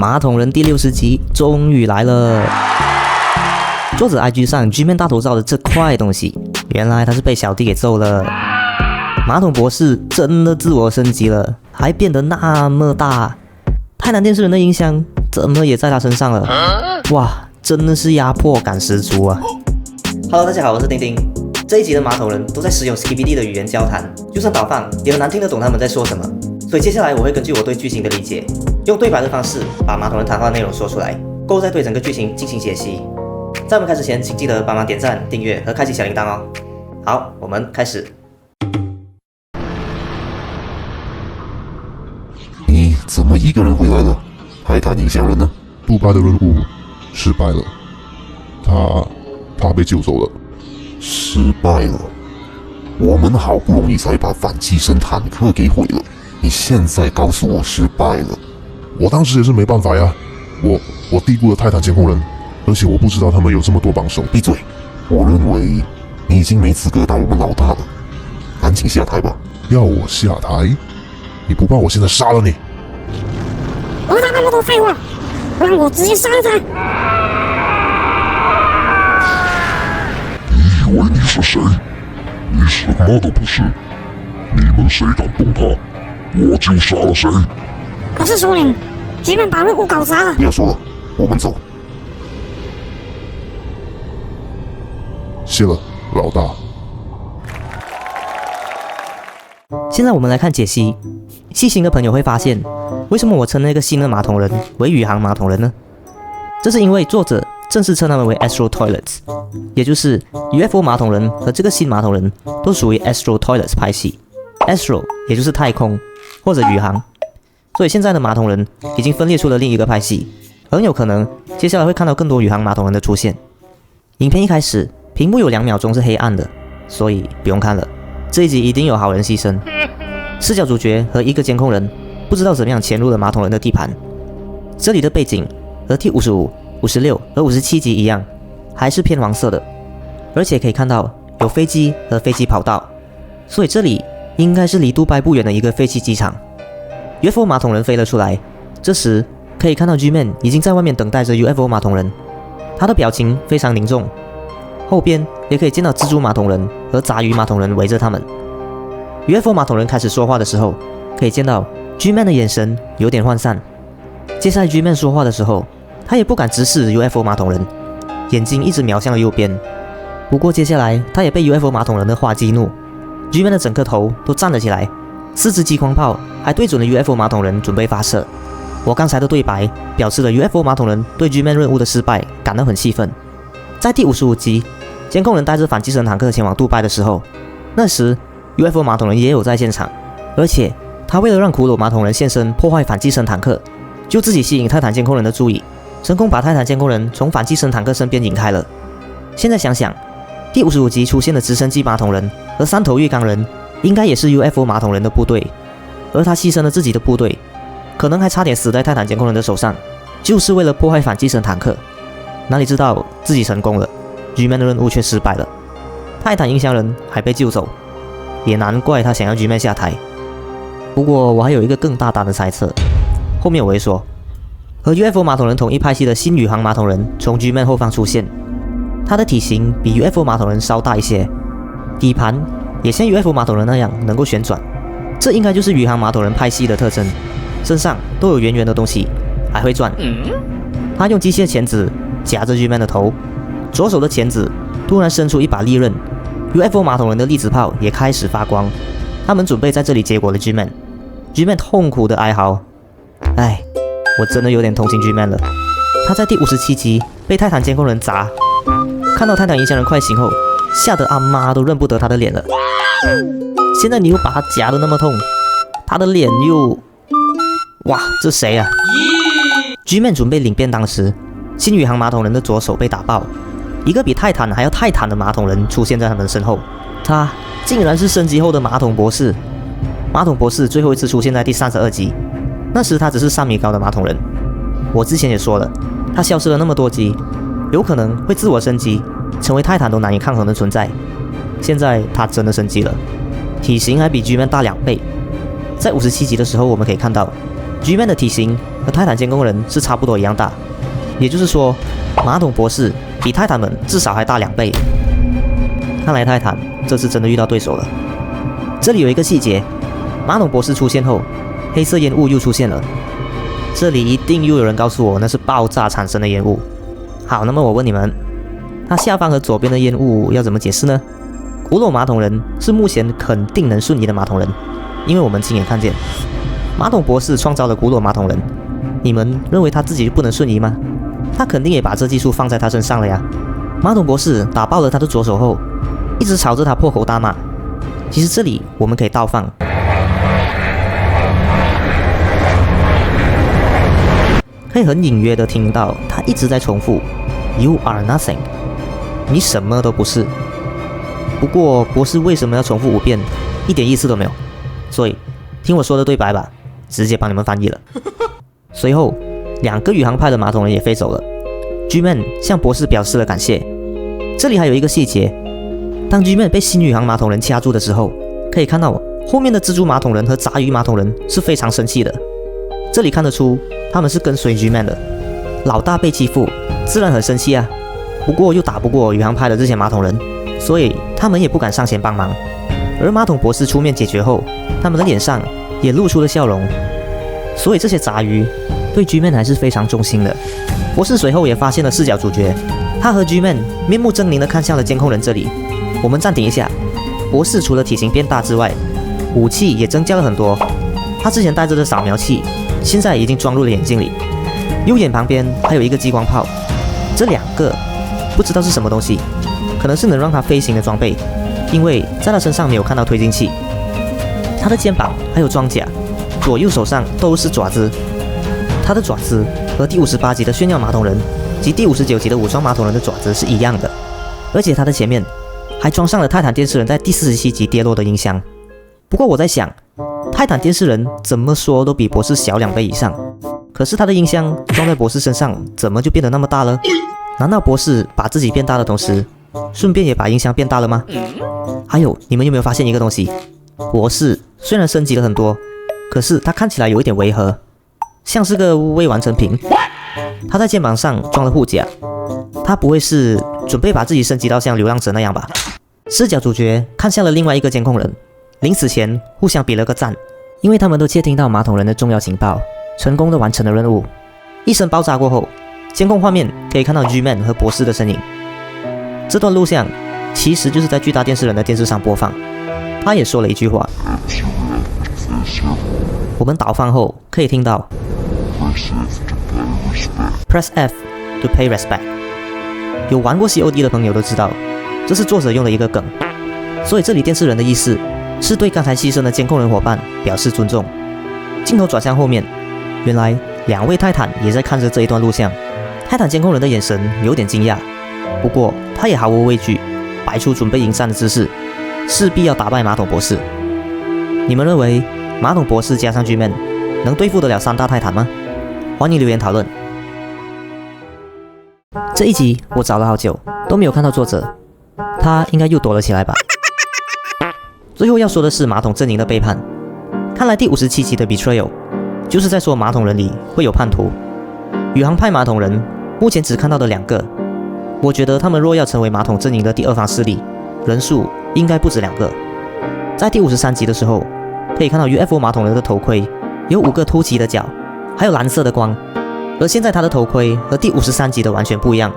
马桶人第60集终于来了。作者 IG 上 G-Man 大头照的这块东西，原来他是被小弟给揍了。马桶博士真的自我升级了，还变得那么大。泰坦电视人的音箱怎么也在他身上了？哇，真的是压迫感十足啊 ！Hello， 大家好，我是丁丁。这一集的马桶人都在使用 Skibidi 的语言交谈，就算倒放也很难听得懂他们在说什么。所以接下来我会根据我对剧情的理解，用对白的方式把马桶人谈话内容说出来，过后再对整个剧情进行解析。在我们开始前，请记得帮忙点赞、订阅和开启小铃铛哦。好，我们开始。你怎么一个人回来了？泰坦影响人呢？杜拜的任务失败了，他被救走了。失败了？我们好不容易才把反击声坦克给毁了，你现在告诉我失败了？我当时也是没办法呀，我低估了泰坦监控人，而且我不知道他们有这么多帮手。闭嘴！我认为你已经没资格当我们老大了，赶紧下台吧。要我下台？你不怕我现在杀了你？别讲那么多废话，让我直接杀了他！你以为你是谁？你什么都不是。你们谁敢动他，我就杀了谁。可是首领，G-Man把任务搞砸了。不要说了，我们走。谢了，老大。现在我们来看解析。细心的朋友会发现，为什么我称那个新的马桶人为宇航马桶人呢？这是因为作者正式称他们为 Astro Toilets， 也就是 UFO 马桶人和这个新马桶人都属于 Astro Toilets 派系。Astro 也就是太空或者宇航，所以现在的马桶人已经分裂出了另一个派系，很有可能接下来会看到更多宇航马桶人的出现。影片一开始屏幕有2秒钟是黑暗的，所以不用看了。这一集一定有好人牺牲。视角主角和一个监控人不知道怎么样潜入了马桶人的地盘。这里的背景和第55、56和57集一样，还是偏黄色的，而且可以看到有飞机和飞机跑道，所以这里应该是离杜拜不远的一个废弃机场。UFO 马桶人飞了出来，这时可以看到 G-Man 已经在外面等待着 UFO 马桶人，他的表情非常凝重。后边也可以见到蜘蛛马桶人和杂鱼马桶人围着他们。UFO 马桶人开始说话的时候，可以见到 G-Man 的眼神有点涣散。接下来 G-Man 说话的时候，他也不敢直视 UFO 马桶人，眼睛一直瞄向了右边。不过接下来他也被 UFO 马桶人的话激怒， G-Man 的整个头都站了起来，4支激光炮还对准了 UFO 马桶人准备发射。我刚才的对白表示了 UFO 马桶人对 G-Man 任务的失败感到很气愤。在第55集，监控人带着反击声坦克前往杜拜的时候，那时 UFO 马桶人也有在现场，而且他为了让骷髅马桶人现身破坏反击声坦克，就自己吸引泰坦监控人的注意，成功把泰坦监控人从反击声坦克身边引开了。现在想想，第55集出现的直升机马桶人和3头浴缸人应该也是 UFO 马桶人的部队，而他牺牲了自己的部队，可能还差点死在泰坦监控人的手上，就是为了破坏反击声坦克。哪里知道自己成功了， G-Man 的任务却失败了，泰坦影响人还被救走，也难怪他想要 G-Man 下台。不过我还有一个更大胆的猜测，后面我会说。和 UFO 马桶人同一派系的新宇航马桶人从 G-Man 后方出现，他的体型比 UFO 马桶人稍大一些，底盘也像 UFO 马桶人那样能够旋转，这应该就是宇航马桶人派系的特征，身上都有圆圆的东西，还会转。他用机械钳子夹着 G-Man 的头，左手的钳子突然伸出一把利刃， UFO 马桶人的粒子炮也开始发光，他们准备在这里结果了 G-Man。 G-Man 痛苦的哀嚎，唉，我真的有点同情 G-Man 了。他在第57集被泰坦监控人砸，看到泰坦影响人快醒后，吓得阿妈都认不得他的脸了。现在你又把他夹得那么痛，他的脸又……哇，这谁啊？ G-Man 准备领便当时，新宇航马桶人的左手被打爆，一个比泰坦还要泰坦的马桶人出现在他们身后，他竟然是升级后的马桶博士。马桶博士最后一次出现在第32集，那时他只是3米高的马桶人。我之前也说了，他消失了那么多集，有可能会自我升级，成为泰坦都难以抗衡的存在。现在他真的升级了，体型还比 G-Man 大2倍。在57集的时候，我们可以看到 G-Man 的体型和泰坦监工人是差不多一样大，也就是说，马桶博士比泰坦们至少还大2倍。看来泰坦这次真的遇到对手了。这里有一个细节，马桶博士出现后，黑色烟雾又出现了。这里一定又有人告诉我那是爆炸产生的烟雾。好，那么我问你们，它下方和左边的烟雾要怎么解释呢？古董马桶人是目前肯定能瞬移的马桶人，因为我们亲眼看见马桶博士创造了古董马桶人。你们认为他自己不能瞬移吗？他肯定也把这技术放在他身上了呀。马桶博士打爆了他的左手后，一直朝着他破口大骂。其实这里我们可以倒放，可以很隐约的听到他一直在重复 "You are nothing"， 你什么都不是。不过博士为什么要重复5遍，一点意思都没有。所以听我说的对白吧，直接帮你们翻译了。随后2个宇航派的马桶人也飞走了。G-Man 向博士表示了感谢。这里还有一个细节，当 G-Man 被新宇航马桶人掐住的时候，可以看到后面的蜘蛛马桶人和杂鱼马桶人是非常生气的。这里看得出他们是跟随 G-Man 的，老大被欺负，自然很生气啊。不过又打不过宇航派的这些马桶人，所以他们也不敢上前帮忙。而马桶博士出面解决后，他们的脸上也露出了笑容。所以这些杂鱼对 G-Man 还是非常忠心的。博士随后也发现了视角主角，他和 G-Man 面目狰狞地看向了监控人这里。我们暂停一下，博士除了体型变大之外，武器也增加了很多。他之前带着的扫描器，现在已经装入了眼镜里。右眼旁边还有一个激光炮，这2个不知道是什么东西，可能是能让他飞行的装备，因为在他身上没有看到推进器。他的肩膀还有装甲，左右手上都是爪子。他的爪子和第58集的炫耀马桶人及第59集的武装马桶人的爪子是一样的，而且他的前面还装上了泰坦电视人在第47集跌落的音箱。不过我在想，泰坦电视人怎么说都比博士小2倍以上，可是他的音箱装在博士身上怎么就变得那么大了？难道博士把自己变大的同时，顺便也把音箱变大了吗？还有，你们有没有发现一个东西？博士虽然升级了很多，可是他看起来有一点违和，像是个未完成品。他在肩膀上装了护甲，他不会是准备把自己升级到像流浪者那样吧？视角主角看向了另外一个监控人，临死前互相比了个赞，因为他们都窃听到马桶人的重要情报，成功的完成了任务。一声爆炸过后，监控画面可以看到 G-Man 和博士的身影。这段录像其实就是在巨大电视人的电视上播放。他也说了一句话，我们导放后可以听到 Press F to pay respect。 有玩过 COD 的朋友都知道，这是作者用的一个梗，所以这里电视人的意思是对刚才牺牲的监控人伙伴表示尊重。镜头转向后面，原来2位泰坦也在看着这一段录像。泰坦监控人的眼神有点惊讶，不过他也毫无畏惧，摆出准备迎战的姿势，势必要打败马桶博士。你们认为马桶博士加上 G-Man 能对付得了3大泰坦吗？欢迎留言讨论。这一集我找了好久都没有看到作者，他应该又躲了起来吧。最后要说的是马桶阵营的背叛。看来第57集的 Betrayal 就是在说马桶人里会有叛徒。宇航派马桶人目前只看到的2个，我觉得他们若要成为马桶阵营的第2方势力，人数应该不止2个。在第53集的时候，可以看到 UFO 马桶人的头盔有5个凸起的角，还有蓝色的光，而现在他的头盔和第53集的完全不一样。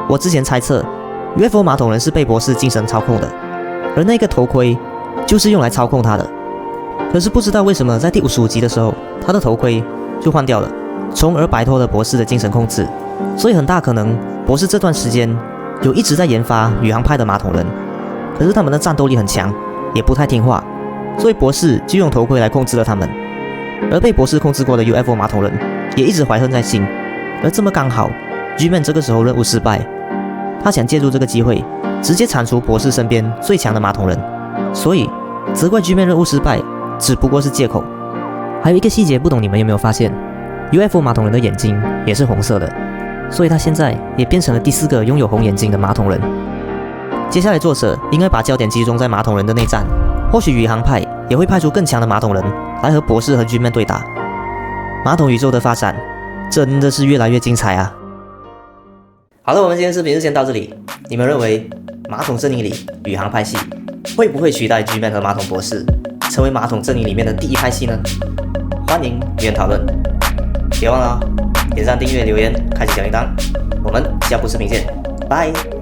我之前猜测 UFO 马桶人是被博士精神操控的，而那个头盔就是用来操控他的。可是不知道为什么在第55集的时候，他的头盔就换掉了，从而摆脱了博士的精神控制。所以很大可能博士这段时间有一直在研发宇航派的马桶人，可是他们的战斗力很强，也不太听话，所以博士就用头盔来控制了他们。而被博士控制过的 UFO 马桶人也一直怀恨在心。而这么刚好 G-Man 这个时候任务失败，他想借助这个机会直接铲除博士身边最强的马桶人，所以责怪 G-Man 任务失败只不过是借口。还有一个细节，不懂你们有没有发现， UFO 马桶人的眼睛也是红色的，所以他现在也变成了第4个拥有红眼睛的马桶人。接下来作者应该把焦点集中在马桶人的内战，或许宇航派也会派出更强的马桶人来和博士和 G-Man 对打。马桶宇宙的发展真的是越来越精彩啊！好了，我们今天视频就先到这里。你们认为马桶阵营里宇航派系会不会取代 G-Man 和马桶博士，成为马桶阵营里面的第一派系呢？欢迎留言讨论，别忘了点赞、订阅、留言、开启小铃铛。我们下部视频见，拜。